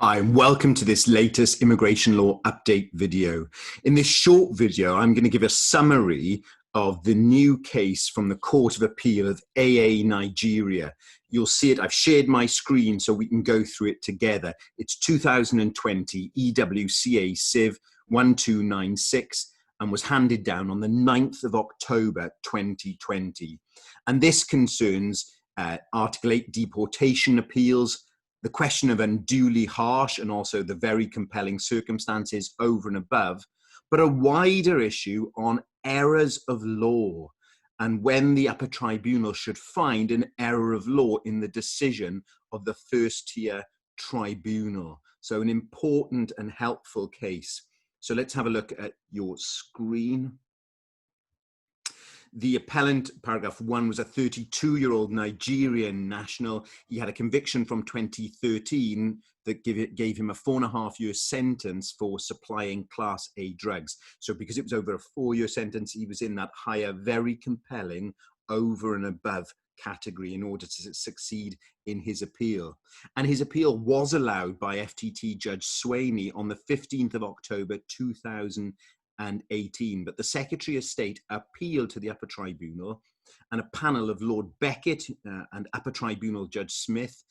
Hi, and welcome to this latest immigration law update video. In this short video, I'm going to give a summary of the new case from the Court of Appeal of AA Nigeria. You'll see it. I've shared my screen so we can go through it together. It's 2020 EWCA Civ 1296 and was handed down on the 9th of October 2020. And this concerns Article 8 deportation appeals, the question of unduly harsh and also the very compelling circumstances over and above, but a wider issue on errors of law and when the upper tribunal should find an error of law in the decision of the first tier tribunal. So an important and helpful case. So let's have a look at your screen. The appellant, paragraph 1, was a 32-year-old Nigerian national. He had a conviction from 2013 that gave him a 4.5-year sentence for supplying Class A drugs. So because it was over a 4-year sentence, he was in that higher, very compelling, over and above category in order to succeed in his appeal. And his appeal was allowed by FTT Judge Swaney on the 15th of October 2018, but the Secretary of State appealed to the upper tribunal, and a panel of Lord Beckett and upper tribunal Judge Smith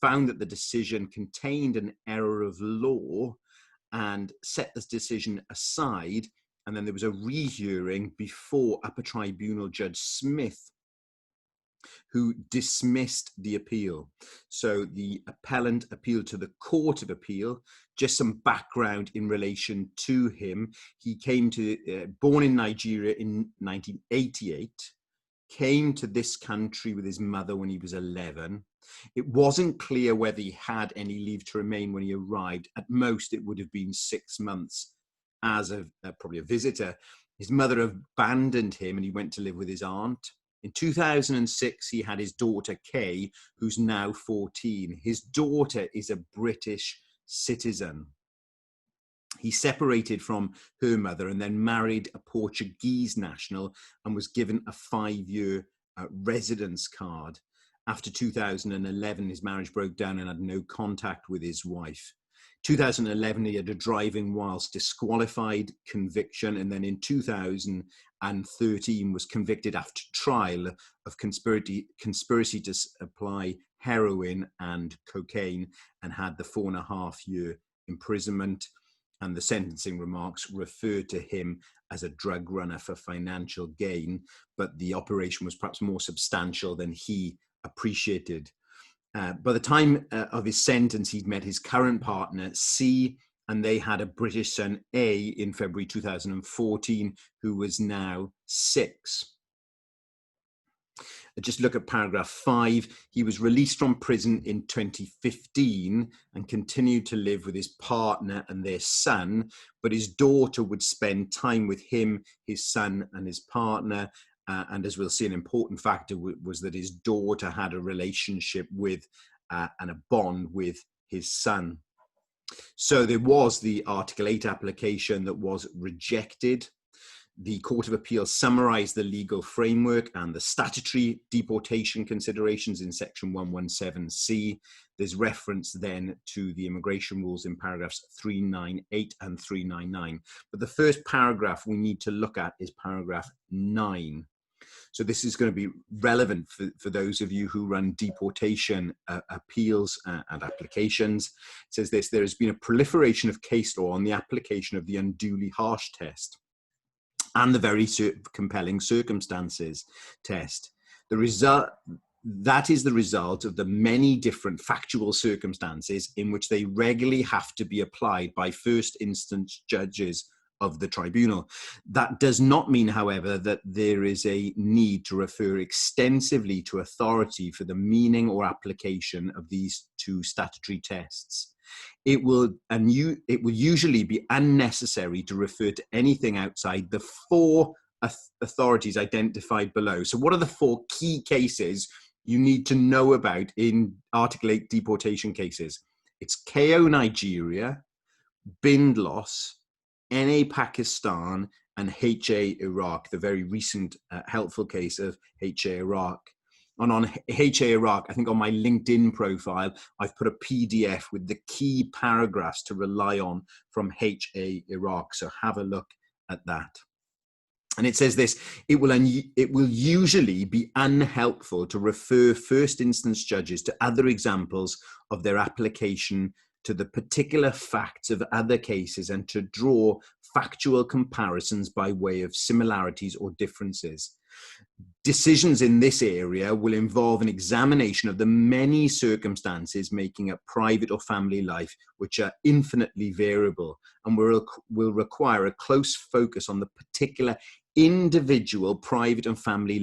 found that the decision contained an error of law and set this decision aside. And then there was a rehearing before upper tribunal Judge Smith, who dismissed the appeal. So the appellant appealed to the Court of Appeal. Just some background in relation to him. He came to, born in Nigeria in 1988, came to this country with his mother when he was 11. It wasn't clear whether he had any leave to remain when he arrived. At most, it would have been 6 months as probably a visitor. His mother abandoned him and he went to live with his aunt. In 2006, he had his daughter, Kay, who's now 14. His daughter is a British citizen. He separated from her mother and then married a Portuguese national and was given a 5-year residence card. After 2011, his marriage broke down and had no contact with his wife. 2011, he had a driving whilst disqualified conviction, and then in 2013 was convicted after trial of conspiracy to apply heroin and cocaine, and had the 4.5-year imprisonment. And the sentencing remarks refer to him as a drug runner for financial gain, but the operation was perhaps more substantial than he appreciated. By the time of his sentence, he'd met his current partner, C, and they had a British son, A, in February 2014, who was now 6. Just look at paragraph 5. He was released from prison in 2015 and continued to live with his partner and their son, but his daughter would spend time with him, his son, and his partner. And as we'll see, an important factor was that his daughter had a relationship with and a bond with his son. So there was the Article 8 application that was rejected. The Court of Appeal summarised the legal framework and the statutory deportation considerations in section 117C. There's reference then to the immigration rules in paragraphs 398 and 399. But the first paragraph we need to look at is paragraph 9. So this is going to be relevant for those of you who run deportation appeals and applications. It says this: there has been a proliferation of case law on the application of the unduly harsh test and the very compelling circumstances test. That is the result of the many different factual circumstances in which they regularly have to be applied by first instance judges of the tribunal. That does not mean, however, that there is a need to refer extensively to authority for the meaning or application of these two statutory tests. It will usually be unnecessary to refer to anything outside the 4 authorities identified below. So what are the 4 key cases you need to know about in Article 8 deportation cases? It's KO Nigeria, Bindlos, NA Pakistan, and HA Iraq, the very recent helpful case of HA Iraq. And on HA Iraq, I think on my LinkedIn profile, I've put a PDF with the key paragraphs to rely on from HA Iraq. So have a look at that. And it says this: it will usually be unhelpful to refer first instance judges to other examples of their application to the particular facts of other cases and to draw factual comparisons by way of similarities or differences. Decisions in this area will involve an examination of the many circumstances making up private or family life, which are infinitely variable, and will require a close focus on the particular individual private and family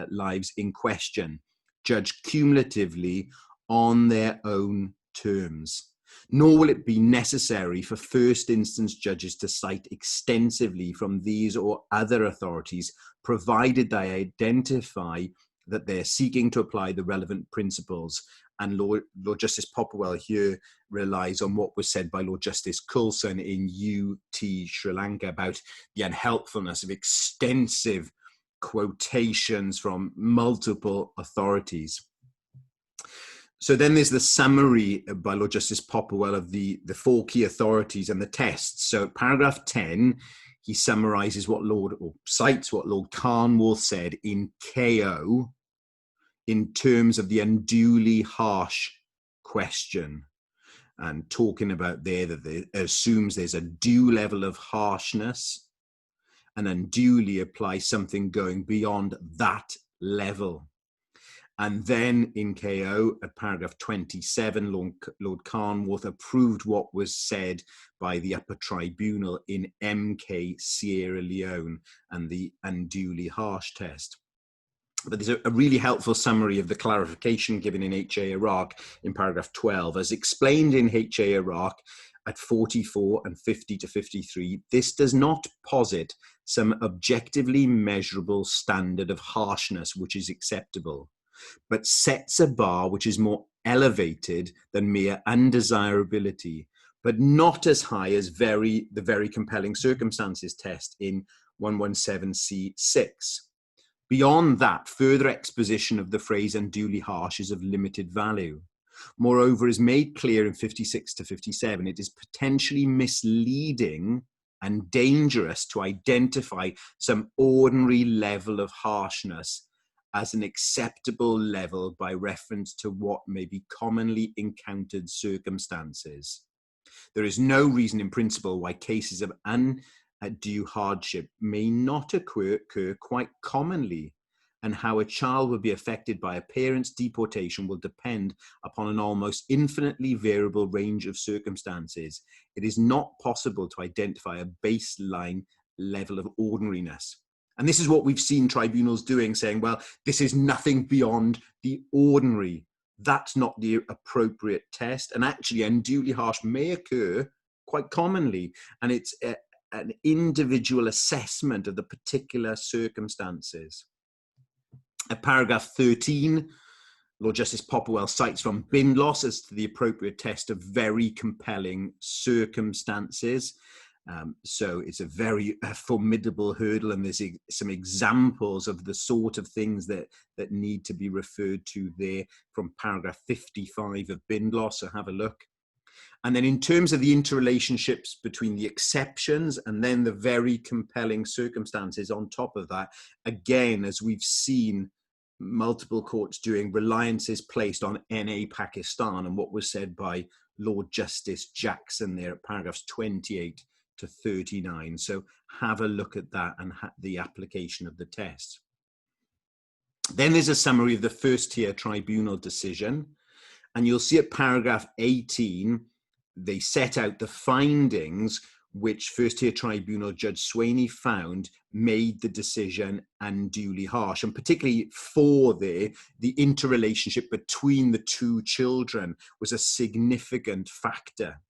lives in question, judged cumulatively on their own terms. Nor will it be necessary for first instance judges to cite extensively from these or other authorities, provided they identify that they're seeking to apply the relevant principles. And Lord Justice Popwell here relies on what was said by Lord Justice Coulson in UT Sri Lanka about the unhelpfulness of extensive quotations from multiple authorities. So then there's the summary by Lord Justice Popwell of the four key authorities and the tests. So paragraph 10, he summarizes cites what Lord Carnwath said in KO in terms of the unduly harsh question, and talking about there that it assumes there's a due level of harshness and unduly applies something going beyond that level. And then in KO at paragraph 27, Lord Carnwath approved what was said by the upper tribunal in MK Sierra Leone and the unduly harsh test. But there's a really helpful summary of the clarification given in HA Iraq in paragraph 12. As explained in HA Iraq at 44 and 50 to 53, this does not posit some objectively measurable standard of harshness which is acceptable, but sets a bar which is more elevated than mere undesirability, but not as high as the very compelling circumstances test in 117C6. Beyond that, further exposition of the phrase unduly harsh is of limited value. Moreover, as made clear in 56 to 57, it is potentially misleading and dangerous to identify some ordinary level of harshness as an acceptable level by reference to what may be commonly encountered circumstances. There is no reason in principle why cases of undue hardship may not occur quite commonly, and how a child will be affected by a parent's deportation will depend upon an almost infinitely variable range of circumstances. It is not possible to identify a baseline level of ordinariness. And this is what we've seen tribunals doing, saying, well, this is nothing beyond the ordinary. That's not the appropriate test. And actually, unduly harsh may occur quite commonly. And it's an individual assessment of the particular circumstances. At paragraph 13, Lord Justice Popwell cites from Bindloss as to the appropriate test of very compelling circumstances. So it's a very formidable hurdle, and there's some examples of the sort of things that need to be referred to there from paragraph 55 of Bindloss, so have a look. And then in terms of the interrelationships between the exceptions and then the very compelling circumstances on top of that, again, as we've seen multiple courts doing, reliance is placed on NA Pakistan and what was said by Lord Justice Jackson there at paragraphs 28 to 39. So have a look at that and the application of the test. Then there's a summary of the first tier tribunal decision. And you'll see at paragraph 18, they set out the findings which first tier tribunal Judge Swaney found made the decision unduly harsh. And particularly for the interrelationship between the two children was a significant factor.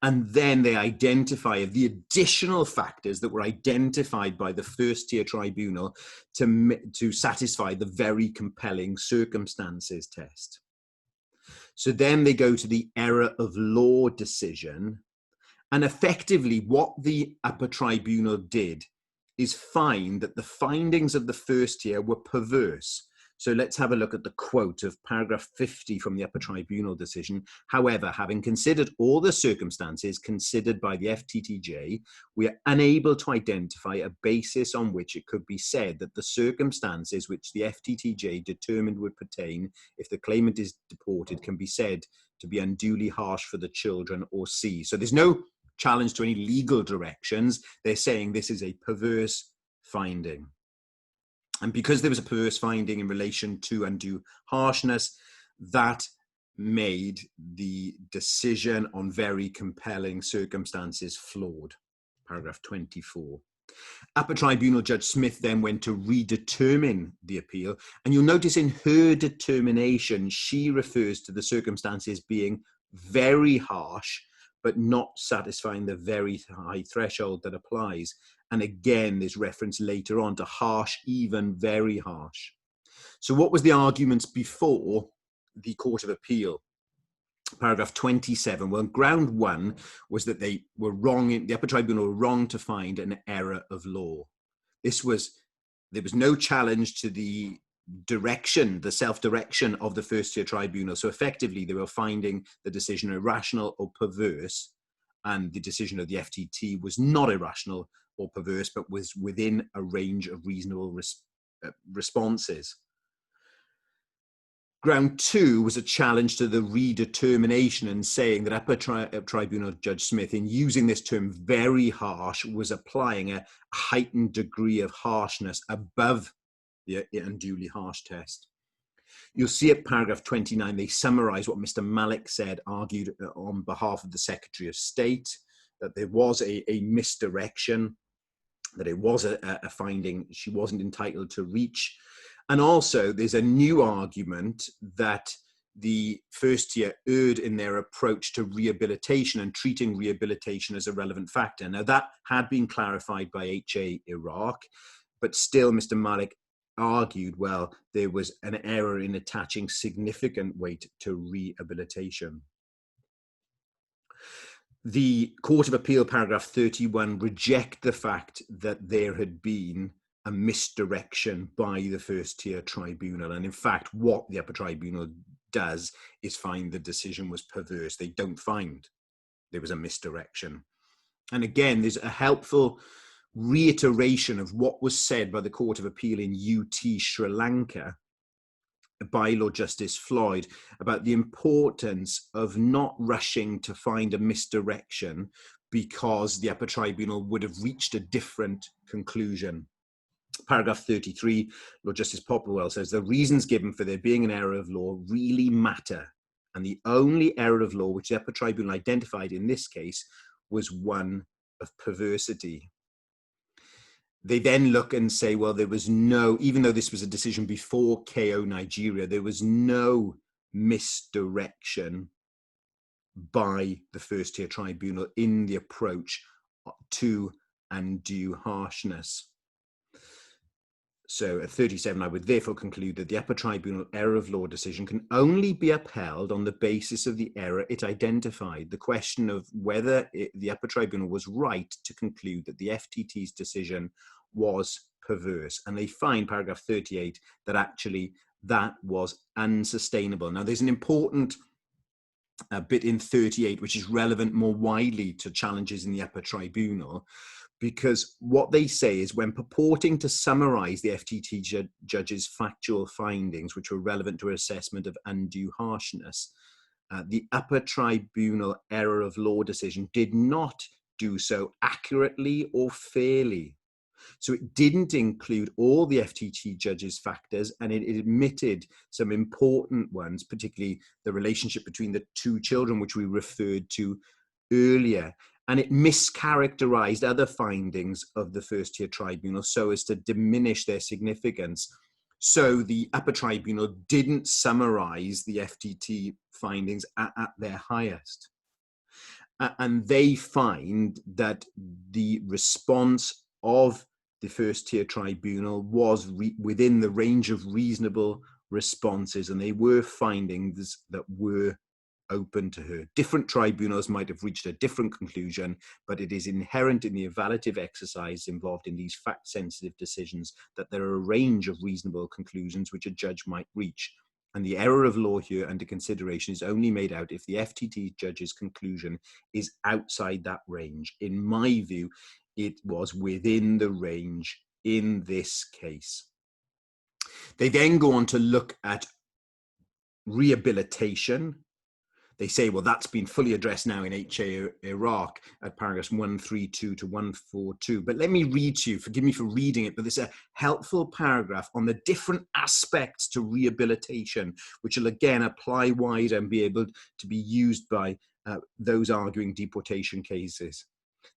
And then they identify the additional factors that were identified by the first tier tribunal to satisfy the very compelling circumstances test. So then they go to the error of law decision. And effectively what the upper tribunal did is find that the findings of the first tier were perverse So let's have a look at the quote of paragraph 50 from the upper tribunal decision. However, having considered all the circumstances considered by the FTTJ, we are unable to identify a basis on which it could be said that the circumstances which the FTTJ determined would pertain if the claimant is deported can be said to be unduly harsh for the children or C. So there's no challenge to any legal directions. They're saying this is a perverse finding. And because there was a perverse finding in relation to undue harshness, that made the decision on very compelling circumstances flawed. Paragraph 24. Upper Tribunal Judge Smith then went to redetermine the appeal. And you'll notice in her determination, she refers to the circumstances being very harsh, but not satisfying the very high threshold that applies. And again, there's reference later on to harsh, even very harsh. So what was the arguments before the Court of Appeal? Paragraph 27. Well, ground one was that they were wrong, the upper tribunal were wrong to find an error of law. There was no challenge to the direction, the self-direction of the first tier tribunal. So effectively, they were finding the decision irrational or perverse, and the decision of the FTT was not irrational or perverse, but was within a range of reasonable responses. Ground two was a challenge to the redetermination and saying that Upper Tribunal Judge Smith, in using this term very harsh, was applying a heightened degree of harshness above the unduly harsh test. You'll see at paragraph 29, they summarize what Mr. Malik said, argued on behalf of the Secretary of State, that there was a misdirection, that it was a finding she wasn't entitled to reach. And also there's a new argument that the first tier erred in their approach to rehabilitation and treating rehabilitation as a relevant factor. Now that had been clarified by HA Iraq, but still Mr. Malik argued, well, there was an error in attaching significant weight to rehabilitation. The Court of Appeal, paragraph 31, reject the fact that there had been a misdirection by the first tier tribunal. And in fact, what the upper tribunal does is find the decision was perverse. They don't find there was a misdirection. And again, there's a helpful reiteration of what was said by the Court of Appeal in UT Sri Lanka by Lord Justice Floyd about the importance of not rushing to find a misdirection because the upper tribunal would have reached a different conclusion. Paragraph 33, Lord Justice Popplewell says, the reasons given for there being an error of law really matter. And the only error of law which the upper tribunal identified in this case was one of perversity. They then look and say, well, there was no, even though this was a decision before KO Nigeria, there was no misdirection by the first tier tribunal in the approach to undue harshness. So at 37, I would therefore conclude that the upper tribunal error of law decision can only be upheld on the basis of the error it identified. The question of whether the upper tribunal was right to conclude that the FTT's decision was perverse. And they find, paragraph 38, that actually that was unsustainable. Now there's an important bit in 38, which is relevant more widely to challenges in the upper tribunal, because what they say is when purporting to summarize the FTT judge's factual findings, which were relevant to her assessment of undue harshness, the upper tribunal error of law decision did not do so accurately or fairly. So it didn't include all the FTT judge's factors, and it omitted some important ones, particularly the relationship between the two children, which we referred to earlier. And it mischaracterized other findings of the first tier tribunal so as to diminish their significance. So the upper tribunal didn't summarize the FTT findings at their highest. And they find that the response of the first tier tribunal was within the range of reasonable responses, and they were findings that were open to her. Different tribunals might have reached a different conclusion, but it is inherent in the evaluative exercise involved in these fact-sensitive decisions that there are a range of reasonable conclusions which a judge might reach. And the error of law here under consideration is only made out if the FTT judge's conclusion is outside that range. In my view, it was within the range in this case. They then go on to look at rehabilitation. They say, well, that's been fully addressed now in HA Iraq at paragraphs 132 to 142. But let me read to you, forgive me for reading it, but there's a helpful paragraph on the different aspects to rehabilitation, which will again apply wide and be able to be used by those arguing deportation cases.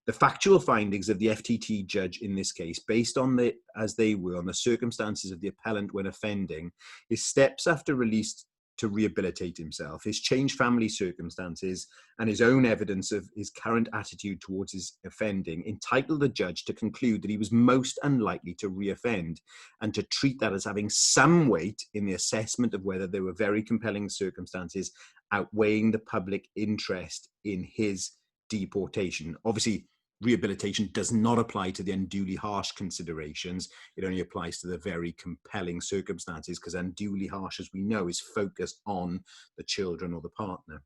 The factual findings of the FTT judge in this case, based on as they were on the circumstances of the appellant when offending, his steps after release to rehabilitate himself, his changed family circumstances, and his own evidence of his current attitude towards his offending, entitled the judge to conclude that he was most unlikely to reoffend, and to treat that as having some weight in the assessment of whether there were very compelling circumstances outweighing the public interest in his deportation. Obviously, rehabilitation does not apply to the unduly harsh considerations. It only applies to the very compelling circumstances, because unduly harsh, as we know, is focused on the children or the partner.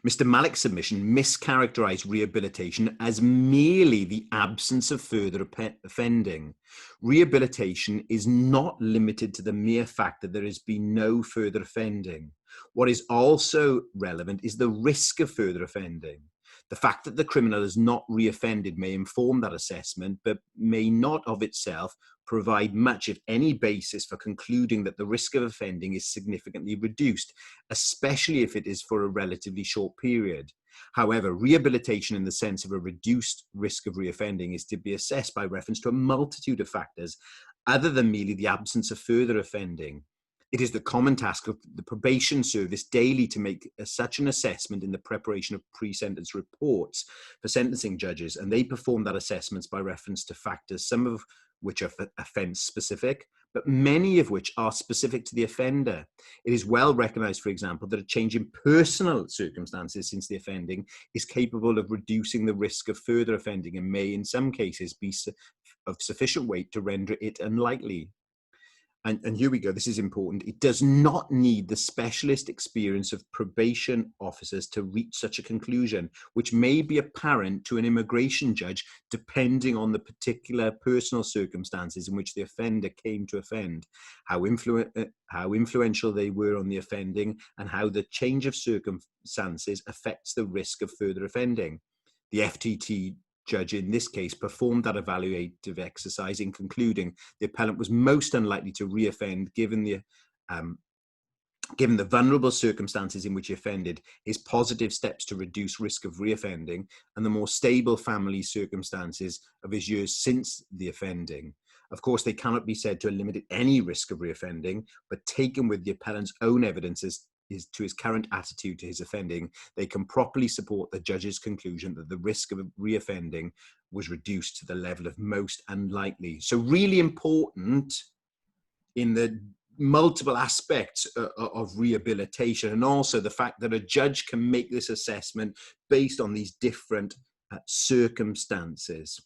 Mr. Malik's submission mischaracterized rehabilitation as merely the absence of further offending. Rehabilitation is not limited to the mere fact that there has been no further offending. What is also relevant is the risk of further offending. The fact that the criminal has not reoffended may inform that assessment, but may not of itself provide much, if any, basis for concluding that the risk of offending is significantly reduced, especially if it is for a relatively short period. However, rehabilitation in the sense of a reduced risk of reoffending is to be assessed by reference to a multitude of factors other than merely the absence of further offending. It is the common task of the probation service daily to make such an assessment in the preparation of pre-sentence reports for sentencing judges, and they perform that assessment by reference to factors, some of which are offence specific, but many of which are specific to the offender. It is well recognised, for example, that a change in personal circumstances since the offending is capable of reducing the risk of further offending and may in some cases be of sufficient weight to render it unlikely. And here we go, this is important. It does not need the specialist experience of probation officers to reach such a conclusion, which may be apparent to an immigration judge depending on the particular personal circumstances in which the offender came to offend, how influential they were on the offending, and how the change of circumstances affects the risk of further offending. The FTT judge in this case performed that evaluative exercise in concluding the appellant was most unlikely to reoffend given the vulnerable circumstances in which he offended, his positive steps to reduce risk of reoffending, and the more stable family circumstances of his years since the offending. Of course, they cannot be said to eliminate any risk of reoffending, but taken with the appellant's own evidence to his current attitude to his offending, they can properly support the judge's conclusion that the risk of reoffending was reduced to the level of most unlikely. So really important in the multiple aspects of rehabilitation, and also the fact that a judge can make this assessment based on these different circumstances.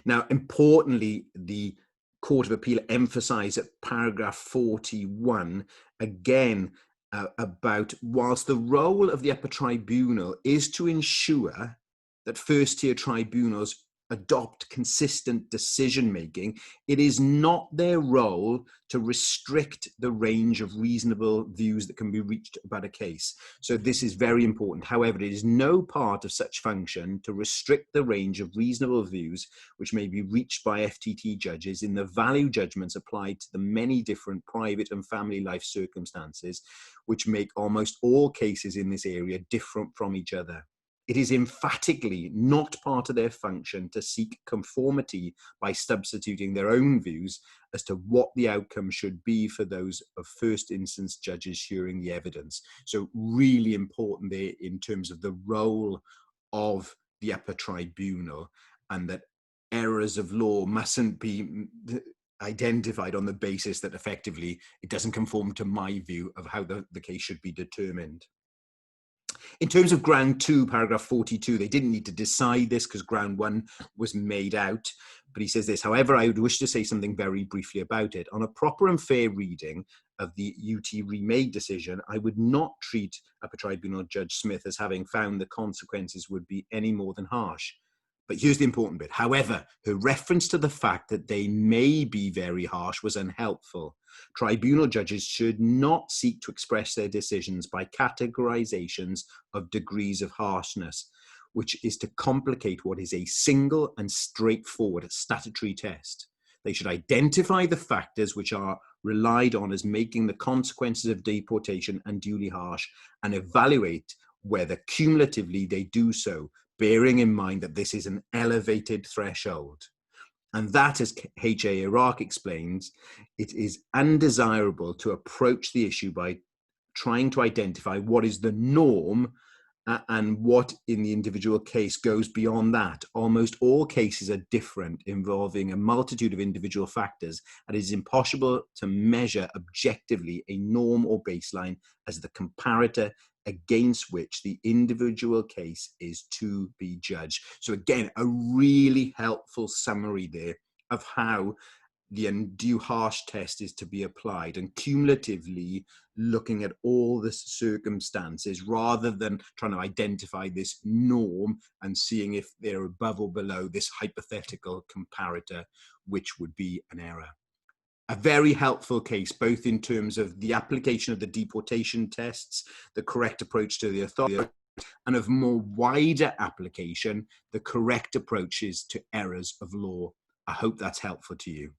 Now, importantly, the Court of Appeal emphasised at paragraph 41, again, about whilst the role of the upper tribunal is to ensure that first-tier tribunals adopt consistent decision-making, it is not their role to restrict the range of reasonable views that can be reached about a case. So this is very important. However, it is no part of such function to restrict the range of reasonable views which may be reached by FTT judges in the value judgments applied to the many different private and family life circumstances which make almost all cases in this area different from each other. It is emphatically not part of their function to seek conformity by substituting their own views as to what the outcome should be for those of first instance judges hearing the evidence. So really important there in terms of the role of the upper tribunal, and that errors of law mustn't be identified on the basis that effectively it doesn't conform to my view of how the case should be determined. In terms of ground 2, paragraph 42, they didn't need to decide this because ground 1 was made out. But he says this, however, I would wish to say something very briefly about it. On a proper and fair reading of the UT remade decision, I would not treat Upper Tribunal Judge Smith as having found the consequences would be any more than harsh. But here's the important bit. However, her reference to the fact that they may be very harsh was unhelpful. Tribunal judges should not seek to express their decisions by categorizations of degrees of harshness, which is to complicate what is a single and straightforward statutory test. They should identify the factors which are relied on as making the consequences of deportation unduly harsh and evaluate whether cumulatively they do so, bearing in mind that this is an elevated threshold. And that, as H.A. Iraq explains, it is undesirable to approach the issue by trying to identify what is the norm and what in the individual case goes beyond that. Almost all cases are different, involving a multitude of individual factors, and it is impossible to measure objectively a norm or baseline as the comparator against which the individual case is to be judged. So again, a really helpful summary there of how the undue harsh test is to be applied, and cumulatively looking at all the circumstances rather than trying to identify this norm and seeing if they're above or below this hypothetical comparator, which would be an error. A very helpful case, both in terms of the application of the deportation tests, the correct approach to the authority, and of more wider application, the correct approaches to errors of law. I hope that's helpful to you.